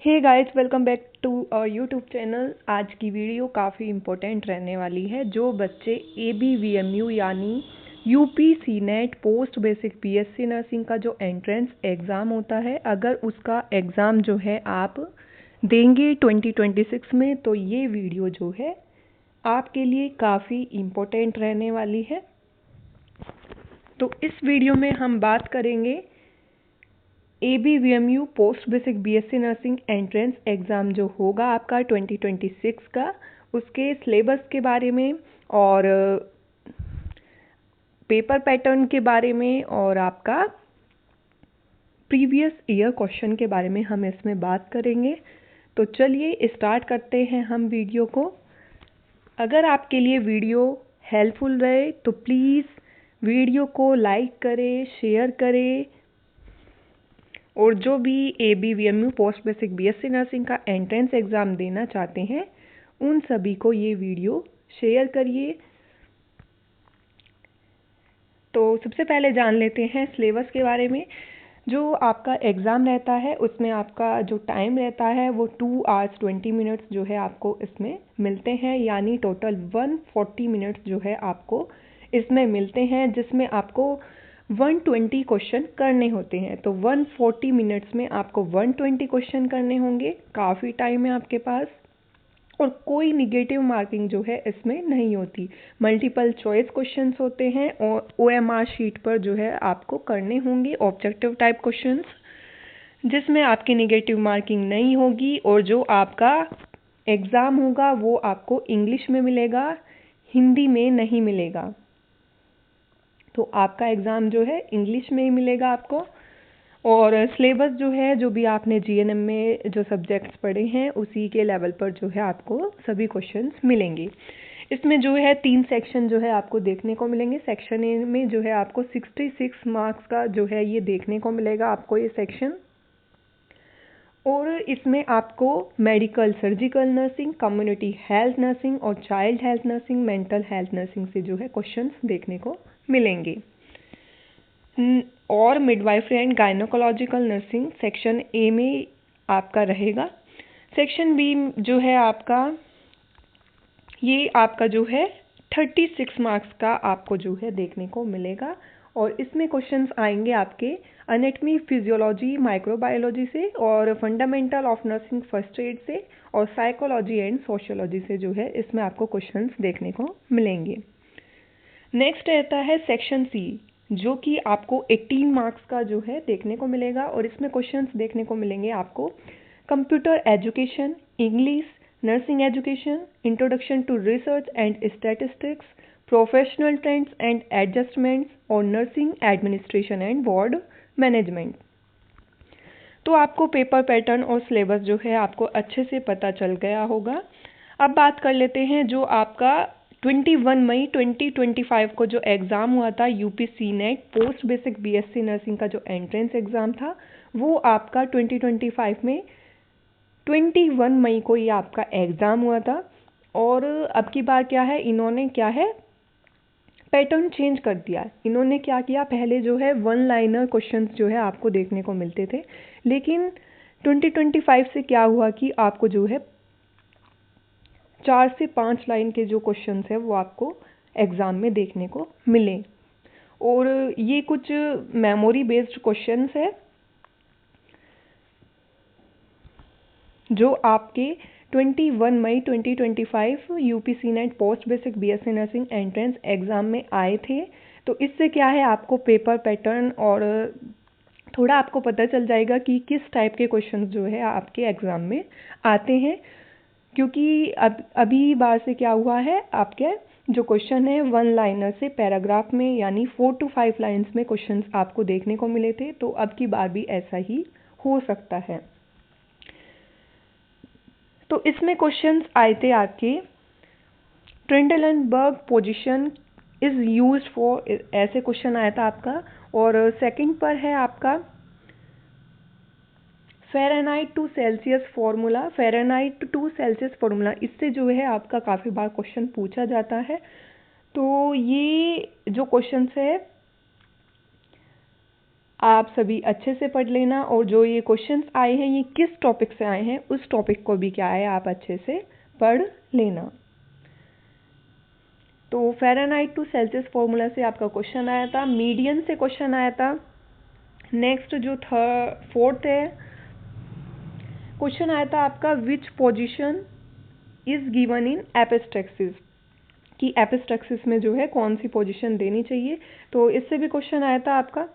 Hey guys, welcome back to YouTube channel. आज की video काफ़ी इम्पोर्टेंट रहने वाली है। जो बच्चे ABVMU यानी UP senate post basic BSc nursing का जो एंट्रेंस एग्ज़ाम होता है, अगर उसका एग्ज़ाम जो है आप देंगे 2026 में, तो ये वीडियो जो है आपके लिए काफ़ी इम्पोर्टेंट रहने वाली है। तो इस वीडियो में हम बात करेंगे ABVMU post basic BSc nursing entrance exam जो होगा आपका 2026 का, उसके सिलेबस के बारे में और पेपर पैटर्न के बारे में और आपका प्रीवियस ईयर क्वेश्चन के बारे में हम इसमें बात करेंगे। तो चलिए स्टार्ट करते हैं हम वीडियो को। अगर आपके लिए वीडियो हेल्पफुल रहे तो प्लीज़ वीडियो को लाइक करें, शेयर करें, और जो भी ABVMU post basic BSc nursing का एंट्रेंस एग्ज़ाम देना चाहते हैं उन सभी को ये वीडियो शेयर करिए। तो सबसे पहले जान लेते हैं सिलेबस के बारे में। जो आपका एग्ज़ाम रहता है उसमें आपका जो टाइम रहता है वो 2 hours 20 minutes जो है आपको इसमें मिलते हैं, यानी टोटल 140 मिनट्स जो है आपको इसमें मिलते हैं, जिसमें आपको 120 क्वेश्चन करने होते हैं। तो 140 मिनट्स में आपको 120 क्वेश्चन करने होंगे। काफ़ी टाइम है आपके पास और कोई निगेटिव मार्किंग जो है इसमें नहीं होती। मल्टीपल चॉइस क्वेश्चंस होते हैं और OMR शीट पर जो है आपको करने होंगे ऑब्जेक्टिव टाइप क्वेश्चंस, जिसमें आपकी निगेटिव मार्किंग नहीं होगी। और जो आपका एग्ज़ाम होगा वो आपको इंग्लिश में मिलेगा, हिंदी में नहीं मिलेगा। तो आपका एग्ज़ाम जो है इंग्लिश में ही मिलेगा आपको। और सिलेबस जो है, जो भी आपने GNM में जो सब्जेक्ट्स पढ़े हैं उसी के लेवल पर जो है आपको सभी क्वेश्चंस मिलेंगे। इसमें जो है 3 सेक्शन जो है आपको देखने को मिलेंगे। सेक्शन ए में जो है आपको 66 मार्क्स का जो है ये देखने को मिलेगा आपको ये सेक्शन। और इसमें आपको medical surgical nursing, community health nursing और child health nursing, mental health nursing से जो है क्वेश्चंस देखने को मिलेंगे। और midwifery and gynaecological nursing section A में आपका रहेगा। सेक्शन बी जो है आपका, ये आपका जो है 36 मार्क्स का आपको जो है देखने को मिलेगा। और इसमें क्वेश्चंस आएंगे आपके एनाटॉमी, फिजियोलॉजी, माइक्रोबायोलॉजी से, और fundamental of nursing first aid से, और साइकोलॉजी एंड सोशियोलॉजी से जो है इसमें आपको क्वेश्चंस देखने को मिलेंगे। नेक्स्ट रहता है सेक्शन सी, जो कि आपको 18 मार्क्स का जो है देखने को मिलेगा। और इसमें क्वेश्चंस देखने को मिलेंगे आपको computer education, English, nursing education, introduction to research and statistics, professional trends and adjustments, और nursing administration and ward management. तो आपको पेपर पैटर्न और सिलेबस जो है आपको अच्छे से पता चल गया होगा। अब बात कर लेते हैं जो आपका 21 मई 2025 को जो एग्ज़ाम हुआ था UP senate post basic BSc nursing का जो एंट्रेंस एग्ज़ाम था, वो आपका 2025 में 21 मई को ये आपका एग्ज़ाम हुआ था। और अब की बार क्या है, इन्होंने क्या है पैटर्न चेंज कर दिया। इन्होंने क्या किया, पहले जो है 1 लाइनर क्वेश्चंस जो है आपको देखने को मिलते थे, लेकिन 2025 से क्या हुआ कि आपको जो है 4 से 5 लाइन के जो क्वेश्चंस है वो आपको एग्ज़ाम में देखने को मिले। और ये कुछ मेमोरी बेस्ड क्वेश्चंस है जो आपके 21 मई 2025 UP senate post basic BSc nursing entrance exam में आए थे। तो इससे क्या है, आपको पेपर पैटर्न और थोड़ा आपको पता चल जाएगा कि किस टाइप के क्वेश्चंस जो है आपके एग्ज़ाम में आते हैं। क्योंकि अभी बार से क्या हुआ है, आपके जो क्वेश्चन है 1 लाइनर से पैराग्राफ में, यानी 4 to 5 लाइन्स में क्वेश्चंस आपको देखने को मिले थे। तो अब की बार भी ऐसा ही हो सकता है। तो इसमें क्वेश्चंस आए थे आपके Trendelenburg position is used for, ऐसे क्वेश्चन आया था आपका। और सेकंड पर है आपका Fahrenheit to Celsius formula, Fahrenheit to Celsius formula, इससे जो है आपका काफ़ी बार क्वेश्चन पूछा जाता है। तो ये जो क्वेश्चंस है आप सभी अच्छे से पढ़ लेना, और जो ये क्वेश्चंस आए हैं ये किस टॉपिक से आए हैं उस टॉपिक को भी क्या है आप अच्छे से पढ़ लेना। तो फ़ारेनहाइट टू सेल्सियस फॉर्मूला से आपका क्वेश्चन आया था, मीडियन से क्वेश्चन आया था। नेक्स्ट जो फोर्थ है क्वेश्चन आया था आपका, which position is given in epistaxis, कि एपिस्टैक्सिस में जो है कौन सी पोजीशन देनी चाहिए। तो इससे भी क्वेश्चन आया था आपका,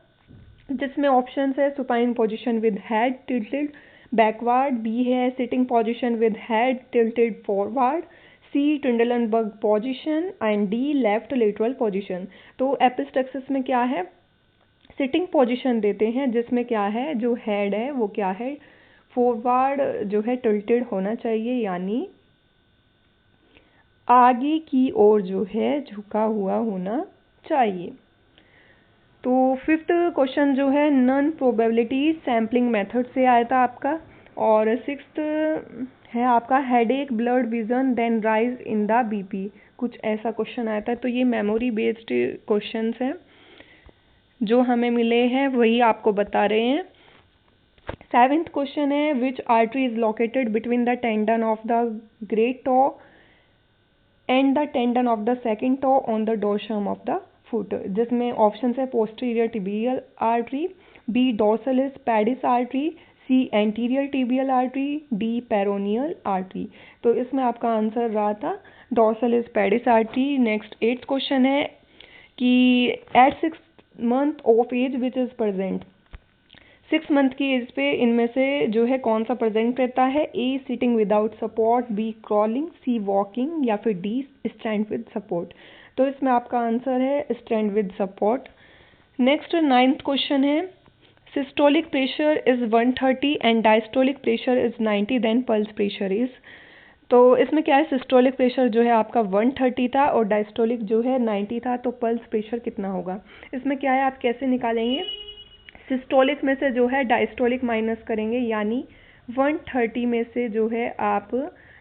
जिसमें ऑप्शंस है supine position with head tilted backward, B है sitting position with head tilted forward, C Trendelenburg position and D left lateral position. तो एपिस्टैक्सिस में क्या है, सिटिंग पोजीशन देते हैं, जिसमें क्या है जो हेड है वो क्या है फॉरवर्ड जो है टिल्टेड होना चाहिए, यानी आगे की ओर जो है झुका हुआ होना चाहिए। तो फिफ्थ क्वेश्चन जो है नॉन प्रोबेबिलिटी सैम्पलिंग मेथड से आया था आपका, और सिक्स्थ है आपका headache blurred vision then rise in the BP, कुछ ऐसा क्वेश्चन आया था। तो ये मेमोरी बेस्ड क्वेश्चंस हैं जो हमें मिले हैं, वही आपको बता रहे हैं। सेवेंथ क्वेश्चन है which artery is located between the tendon of the great toe and the tendon of the second toe on the dorsum of the foot, जिसमें ऑप्शन है posterior tibial artery, B dorsalis pedis artery, C anterior tibial artery, D peroneal artery. तो इसमें आपका answer रहा था dorsalis pedis artery. Next eighth question है कि at 6 month of age which is present, 6 month की एज पे इनमें से जो है कौन सा प्रेजेंट रहता है, A sitting without support, B crawling, C walking, या फिर डी स्टैंड विद सपोर्ट। तो इसमें आपका आंसर है stand with support. Next ninth question है systolic pressure is 130 and diastolic pressure is 90 then pulse pressure is. तो इसमें क्या है, सिस्टोलिक प्रेशर जो है आपका 130 था और डायस्टोलिक जो है 90 था, तो पल्स प्रेशर कितना होगा। इसमें क्या है आप कैसे निकालेंगे, सिस्टोलिक में से जो है डायस्टोलिक माइनस करेंगे, यानी 130 में से जो है आप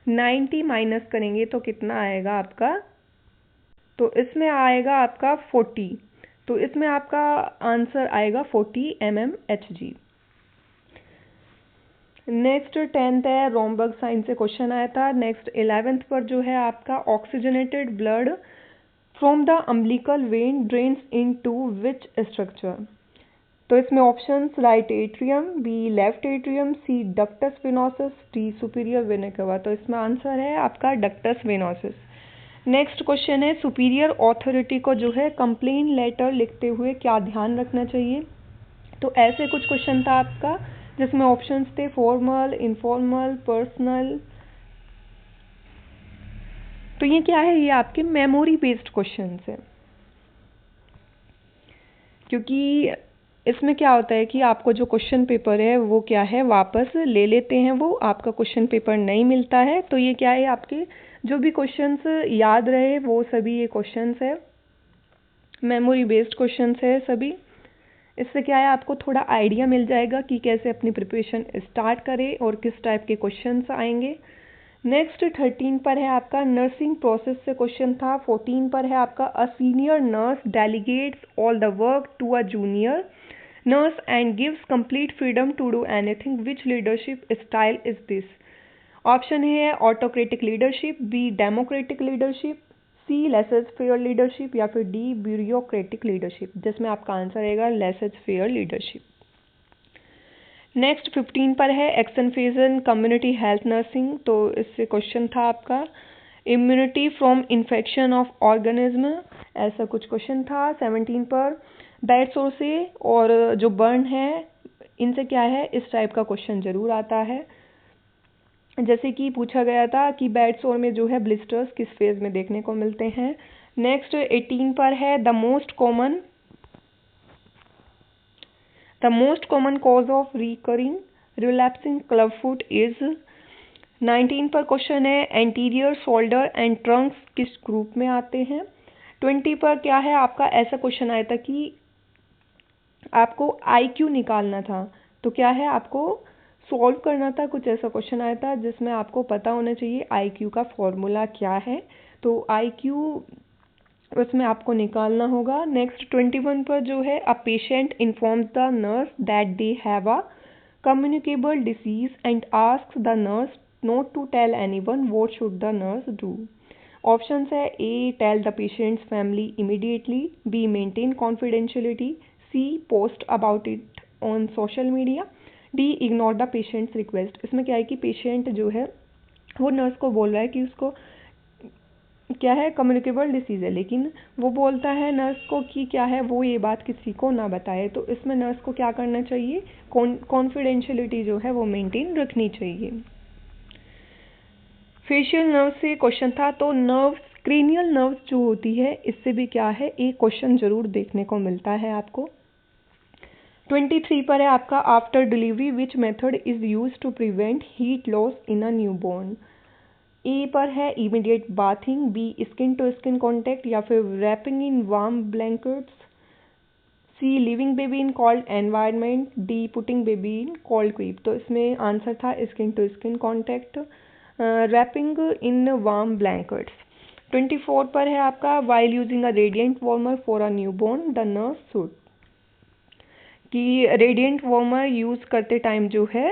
90 माइनस करेंगे तो कितना आएगा आपका, तो इसमें आएगा आपका 40। तो इसमें आपका आंसर आएगा 40 mmHg। नेक्स्ट 10th है रोमबर्ग साइन से क्वेश्चन आया था। नेक्स्ट 11th पर जो है आपका oxygenated blood from the umbilical vein drains into which structure. तो इसमें options right atrium, B left atrium, C ductus venosus, D superior vena cava. तो इसमें आंसर है आपका डक्टस वेनोसस। नेक्स्ट क्वेश्चन है सुपीरियर अथॉरिटी को जो है कंप्लेन लेटर लिखते हुए क्या ध्यान रखना चाहिए। तो ऐसे कुछ क्वेश्चन था आपका, जिसमें ऑप्शंस थे फॉर्मल, इनफॉर्मल, पर्सनल। तो ये क्या है, ये आपके मेमोरी बेस्ड क्वेश्चंस हैं, क्योंकि इसमें क्या होता है कि आपको जो क्वेश्चन पेपर है वो क्या है वापस ले लेते हैं, वो आपका क्वेश्चन पेपर नहीं मिलता है। तो ये क्या है, आपके जो भी क्वेश्चंस याद रहे वो सभी ये क्वेश्चंस है, मेमोरी बेस्ड क्वेश्चंस है सभी। इससे क्या है आपको थोड़ा आइडिया मिल जाएगा कि कैसे अपनी प्रिपरेशन स्टार्ट करें और किस टाइप के क्वेश्चंस आएंगे। नेक्स्ट 13 पर है आपका नर्सिंग प्रोसेस से क्वेश्चन था। 14 पर है आपका a senior nurse delegates all the work to a junior nurse and gives complete freedom to do anything. Which leadership style is this? Option है autocratic leadership, B democratic leadership, C laissez faire leadership, या फिर D bureaucratic leadership, जिसमें आपका answer रहेगा laces faire leadership. Next 15 पर है action phase in community health nursing. तो इससे क्वेश्चन था आपका immunity from infection of organism, ऐसा कुछ क्वेश्चन था। 17 पर बेड सोर से और जो बर्न है इनसे क्या है, इस टाइप का क्वेश्चन जरूर आता है। जैसे कि पूछा गया था कि बेड सोर में जो है ब्लिस्टर्स किस फेज में देखने को मिलते हैं। नेक्स्ट 18 पर है the most common cause of recurring relapsing club foot is. 19 पर क्वेश्चन है एंटीरियर शोल्डर एंड ट्रंक्स किस ग्रुप में आते हैं। 20 पर क्या है आपका, ऐसा क्वेश्चन आया था कि आपको IQ निकालना था, तो क्या है आपको सॉल्व करना था, कुछ ऐसा क्वेश्चन आया था जिसमें आपको पता होना चाहिए IQ का फॉर्मूला क्या है। तो IQ उसमें आपको निकालना होगा। नेक्स्ट 21 पर जो है, a patient informs the nurse that they have a communicable disease and asks the nurse not to tell anyone, what should the nurse do? Options है, A tell the patient's family immediately, B maintain confidentiality, C post about it on social media, D ignore the patient's request. इसमें क्या है कि patient जो है वो nurse को बोल रहा है कि उसको क्या है, कम्युनिकेबल डिसीज़ है, लेकिन वो बोलता है नर्स को कि क्या है, वो ये बात किसी को ना बताए। तो इसमें नर्स को क्या करना चाहिए, कॉन्फिडेंशियलिटी जो है वो मेंटेन रखनी चाहिए। फेशियल नर्व से क्वेश्चन था, तो नर्व्स, क्रेनियल नर्व्स जो होती है, इससे भी क्या है, एक क्वेश्चन जरूर देखने को मिलता है आपको। 23 पर है आपका, after delivery which method is use to prevent heat loss in a newborn? A पर है immediate bathing, B skin to skin contact, या फिर wrapping in warm blankets, C living baby in cold environment, D putting baby in cold creep. तो इसमें answer था skin to skin contact, wrapping in warm blankets. 24 पर है आपका, while using a radiant warmer for a newborn the nurse should, कि radiant warmer use करते time जो है,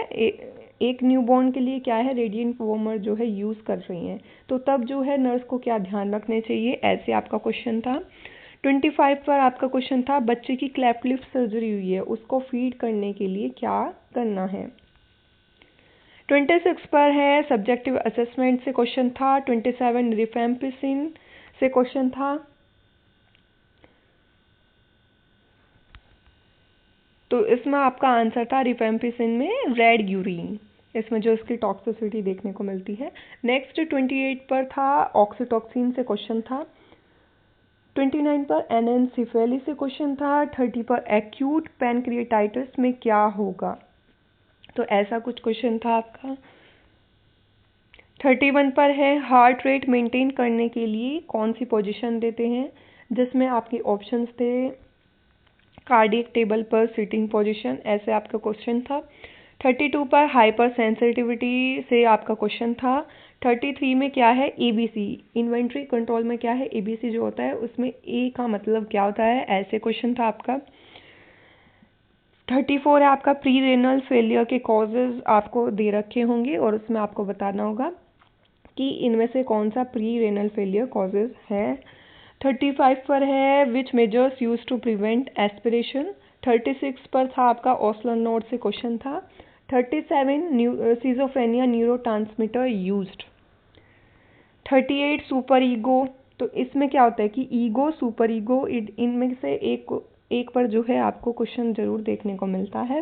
एक न्यूबॉर्न के लिए क्या है, रेडिएंट वार्मर जो है यूज़ कर रही हैं, तो तब जो है नर्स को क्या ध्यान रखने चाहिए, ऐसे आपका क्वेश्चन था। 25 पर आपका क्वेश्चन था, बच्चे की क्लेफ्ट लिप सर्जरी हुई है, उसको फीड करने के लिए क्या करना है? 26 पर है सब्जेक्टिव असेसमेंट से क्वेश्चन था। 27 रिफेम्पिसिन से क्वेश्चन था। तो इसमें आपका आंसर था रिफेम्पिसिन में रेड यूरिन, इसमें जो इसकी टॉक्सिसिटी देखने को मिलती है। नेक्स्ट 28 पर था, ऑक्सीटॉक्सिन से क्वेश्चन था। 29 पर एनेन्सेफेली से क्वेश्चन था। 30 पर एक्यूट पैनक्रिएटाइटिस में क्या होगा? तो ऐसा कुछ क्वेश्चन था आपका। 31 पर है, हार्ट रेट मेंटेन करने के लिए कौन सी पोजीशन देते हैं? जिसमें आपके ऑप्शंस थे, कार्डियक टेबल पर सिटिंग पोजीशन, ऐसे आपका क्वेश्चन था। 32 पर हाइपर सेंसिटिविटी से आपका क्वेश्चन था। 33 में क्या है, एबीसी, इन्वेंट्री कंट्रोल में क्या है, एबीसी जो होता है उसमें ए का मतलब क्या होता है, ऐसे क्वेश्चन था आपका। 34 है आपका, प्री रेनल फेलियर के कॉजेज आपको दे रखे होंगे और उसमें आपको बताना होगा कि इनमें से कौन सा प्री रेनल फेलियर कॉजेज है। 35 पर है, which measures use to prevent aspiration. 36 पर था आपका, ओस्लर नोड से क्वेश्चन था। 37 schizophrenia neurotransmitter used. 38 super ego, तो इसमें क्या होता है कि ईगो, सुपर ईगो, इनमें से एक पर जो है आपको क्वेश्चन जरूर देखने को मिलता है।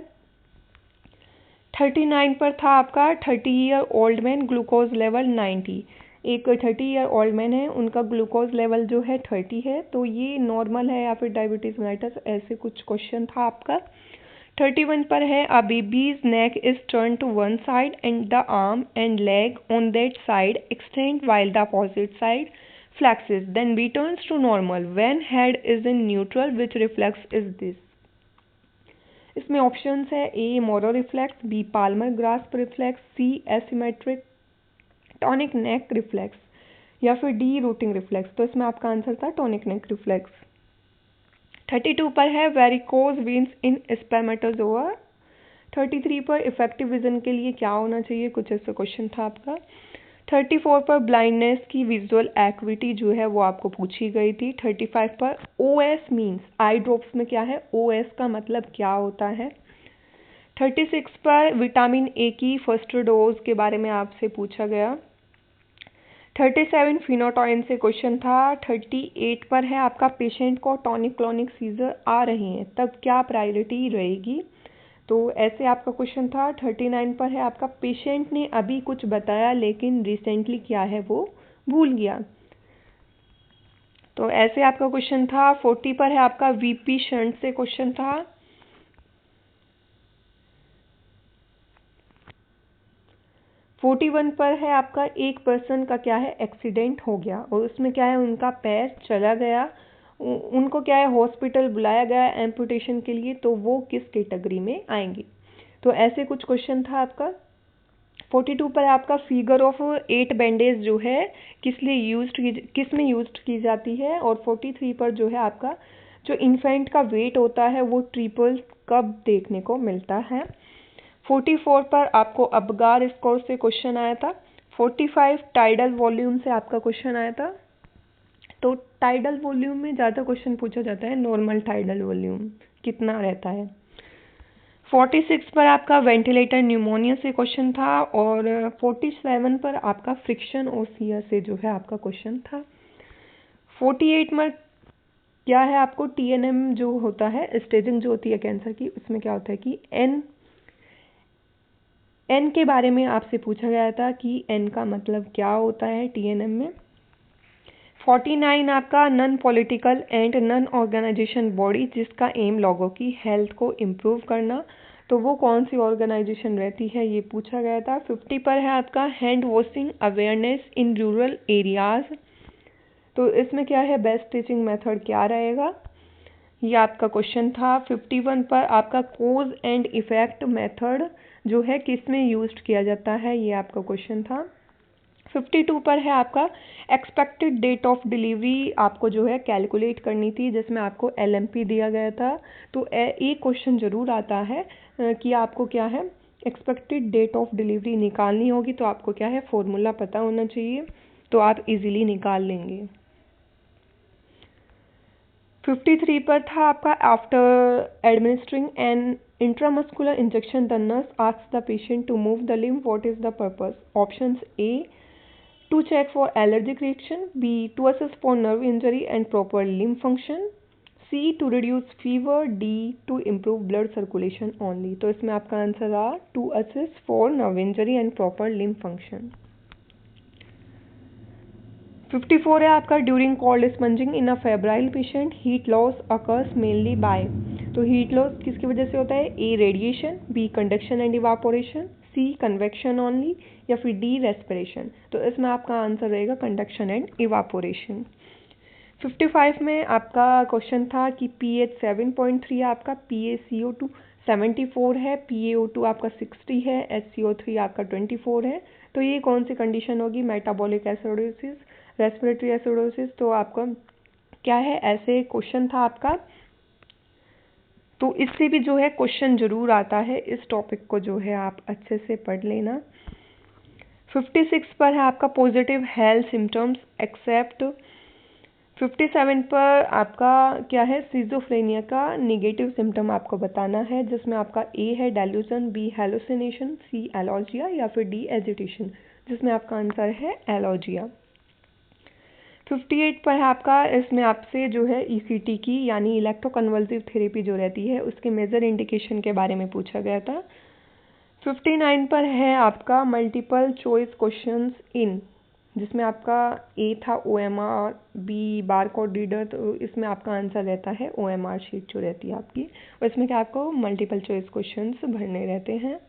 39 पर था आपका, 30 year old man glucose level 90, एक 30 ईयर ओल्ड मैन है, उनका ग्लूकोज लेवल जो है 30 है, तो ये नॉर्मल है या फिर डायबिटीज मेलिटस, ऐसे कुछ क्वेश्चन था आपका। 31 पर है, a baby's neck is turn to one side and the arm and leg on that side extend while the opposite side flexes then returns to normal when head is in neutral, which reflex is this? इसमें options है, A Moro reflex, B palmar grasp reflex, C asymmetric tonic neck reflex, या फिर D routing reflex. तो इसमें आपका answer था tonic neck reflex. 32 पर है, वेरिकोज वेन्स इन स्पर्मेटोजोआ। 33 पर इफेक्टिव विजन के लिए क्या होना चाहिए, कुछ ऐसा क्वेश्चन था आपका। 34 पर ब्लाइंडनेस की विजुअल एक्विटी जो है वो आपको पूछी गई थी। 35 पर ओएस मीन्स, आई ड्रॉप्स में क्या है, ओएस का मतलब क्या होता है। 36 पर विटामिन ए की फर्स्ट डोज के बारे में आपसे पूछा गया। 37 फिनोटॉइन से क्वेश्चन था। 38 पर है आपका, पेशेंट को टॉनिक क्लोनिक सीजर आ रहे हैं तब क्या प्रायोरिटी रहेगी? तो ऐसे आपका क्वेश्चन था। 39 पर है आपका, पेशेंट ने अभी कुछ बताया लेकिन रिसेंटली क्या है वो भूल गया, तो ऐसे आपका क्वेश्चन था। 40 पर है आपका, वीपी शंट से क्वेश्चन था। 41 पर है आपका, एक पर्सन का क्या है, एक्सीडेंट हो गया और उसमें क्या है, उनका पैर चला गया, उनको क्या है, हॉस्पिटल बुलाया गया एम्पुटेशन के लिए, तो वो किस कैटेगरी में आएंगे? तो ऐसे कुछ क्वेश्चन था आपका। 42 पर आपका फिगर ऑफ 8 बैंडेज जो है किस में यूज की जाती है। और 43 पर जो है आपका जो इन्फेंट का वेट होता है वो ट्रिपल कब देखने को मिलता है। 44 पर आपको अबगार स्कोर से क्वेश्चन आया था। 45 टाइडल वॉल्यूम से आपका क्वेश्चन आया था। तो टाइडल वॉल्यूम में ज़्यादा क्वेश्चन पूछा जाता है, नॉर्मल टाइडल वॉल्यूम कितना रहता है। 46 पर आपका वेंटिलेटर न्यूमोनिया से क्वेश्चन था। और 47 पर आपका फ्रिक्शन ओसिया से जो है आपका क्वेश्चन था। 48 में क्या है, आपको TNM जो होता है, स्टेजिंग जो होती है कैंसर की, उसमें क्या होता है कि एन के बारे में आपसे पूछा गया था कि एन का मतलब क्या होता है TNM में। 49 आपका non political and non organization body जिसका एम लोगों की हेल्थ को इम्प्रूव करना, तो वो कौन सी ऑर्गेनाइजेशन रहती है, ये पूछा गया था। 50 पर है आपका hand washing awareness in rural areas, तो इसमें क्या है, बेस्ट टीचिंग मेथड क्या रहेगा, ये आपका क्वेश्चन था। 51 पर आपका कोज एंड इफेक्ट मेथड जो है किस में यूज किया जाता है, ये आपका क्वेश्चन था। 52 पर है आपका एक्सपेक्टेड डेट ऑफ डिलीवरी आपको जो है कैलकुलेट करनी थी, जिसमें आपको LMP दिया गया था। तो एक क्वेश्चन ज़रूर आता है कि आपको क्या है एक्सपेक्टेड डेट ऑफ डिलीवरी निकालनी होगी, तो आपको क्या है फॉर्मूला पता होना चाहिए, तो आप इजीली निकाल लेंगे। 53 पर था आपका after administering an intramuscular injection the nurse asks the patient to move the limb, what is the purpose. Options A to check for allergic reaction, B to assess for nerve injury and proper limb function, C to reduce fever, D to improve blood circulation only। तो इसमें आपका answer A to assess for nerve injury and proper limb function। 54 है आपका during cold sponging in a febrile patient heat loss occurs mainly by, तो heat loss किसकी वजह से होता है, A radiation, B conduction and evaporation, C convection only, या फिर डी रेस्पिरेशन। तो इसमें आपका आंसर रहेगा कंडक्शन एंड इवापोरेशन। 55 में आपका क्वेश्चन था कि pH 7.3 है आपका, PaCO2 74 है, PaO2 आपका 60 है, SCO3 आपका 24 है। तो ये कौन सी कंडीशन होगी, मेटाबॉलिक एसिडोसिस, रेस्पिरेटरी एसिडोसिस। तो आपका क्या है, ऐसे क्वेश्चन था आपका, तो इससे भी जो है क्वेश्चन जरूर आता है, इस टॉपिक को जो है आप अच्छे से पढ़ लेना। 56 पर है आपका पॉजिटिव हेल्थ सिम्टम्स एक्सेप्ट। 57 पर आपका क्या है, सिजोफ्रेनिया का नेगेटिव सिम्टम आपको बताना है, जिसमें आपका ए है डेल्यूजन, बी हेलुसिनेशन, सी एलॉजिया, या फिर डी एजिटेशन, जिसमें आपका आंसर है एलॉजिया। 58 पर है आपका, इसमें आपसे जो है ECT की यानी इलेक्ट्रोकन्वल्सिव थेरेपी जो रहती है उसके मेजर इंडिकेशन के बारे में पूछा गया था। 59 पर है आपका मल्टीपल चॉइस क्वेश्चंस इन, जिसमें आपका ए था OMR, बी बारकोड रीडर, तो इसमें आपका आंसर रहता है OMR शीट जो रहती है आपकी, और इसमें क्या आपको मल्टीपल चॉइस क्वेश्चंस भरने रहते हैं।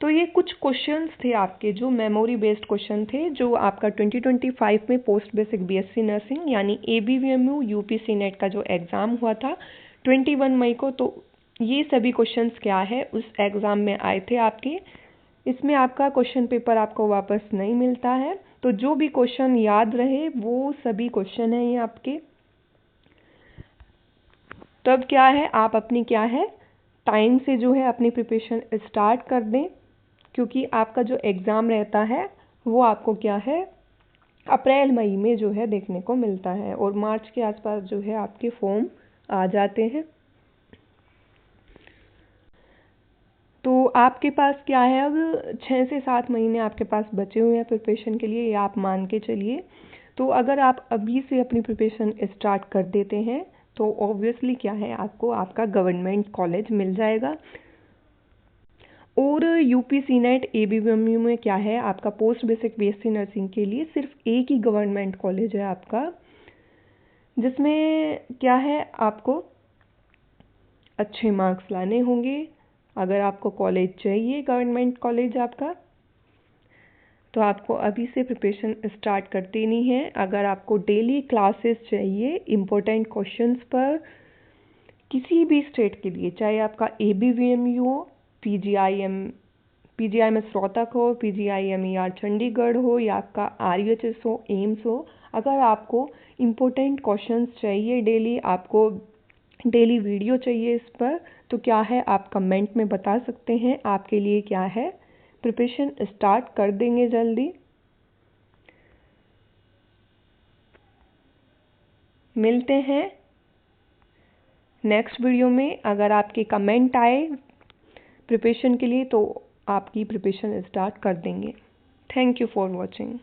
तो ये कुछ क्वेश्चंस थे आपके जो मेमोरी बेस्ड क्वेश्चन थे, जो आपका 2025 में पोस्ट बेसिक BSc नर्सिंग यानी ABVMU UPC नेट का जो एग्ज़ाम हुआ था 21 मई को, तो ये सभी क्वेश्चंस क्या है उस एग्ज़ाम में आए थे आपके। इसमें आपका क्वेश्चन पेपर आपको वापस नहीं मिलता है, तो जो भी क्वेश्चन याद रहे वो सभी क्वेश्चन हैं ये आपके। तब क्या है, आप अपनी क्या है टाइम से जो है अपनी प्रिपरेशन स्टार्ट कर दें, क्योंकि आपका जो एग्ज़ाम रहता है वो आपको क्या है अप्रैल मई में जो है देखने को मिलता है, और मार्च के आसपास जो है आपके फॉर्म आ जाते हैं। तो आपके पास क्या है, अब 6 से 7 महीने आपके पास बचे हुए हैं प्रिपरेशन के लिए, ये आप मान के चलिए। तो अगर आप अभी से अपनी प्रिपरेशन स्टार्ट कर देते हैं तो ऑब्वियसली क्या है, आपको आपका गवर्नमेंट कॉलेज मिल जाएगा। और UPC नेट ABVMU में क्या है, आपका पोस्ट बेसिक BSc नर्सिंग के लिए सिर्फ एक ही गवर्नमेंट कॉलेज है आपका, जिसमें क्या है आपको अच्छे मार्क्स लाने होंगे। अगर आपको कॉलेज चाहिए गवर्नमेंट कॉलेज आपका, तो आपको अभी से प्रिपरेशन स्टार्ट कर देनी है। अगर आपको डेली क्लासेस चाहिए इम्पोर्टेंट क्वेश्चंस पर किसी भी स्टेट के लिए, चाहे आपका ABVMU हो PGIMS रोहतक हो, PGIMER चंडीगढ़ हो या आपका RUHS हो, एम्स हो। अगर आपको इम्पोर्टेंट क्वेश्चंस चाहिए डेली, आपको डेली वीडियो चाहिए इस पर, तो क्या है आप कमेंट में बता सकते हैं। आपके लिए क्या है, प्रिपरेशन स्टार्ट कर देंगे जल्दी। मिलते हैं नेक्स्ट वीडियो में। अगर आपके कमेंट आए प्रिपरेशन के लिए तो आपकी प्रिपरेशन स्टार्ट कर देंगे। Thank you for watching.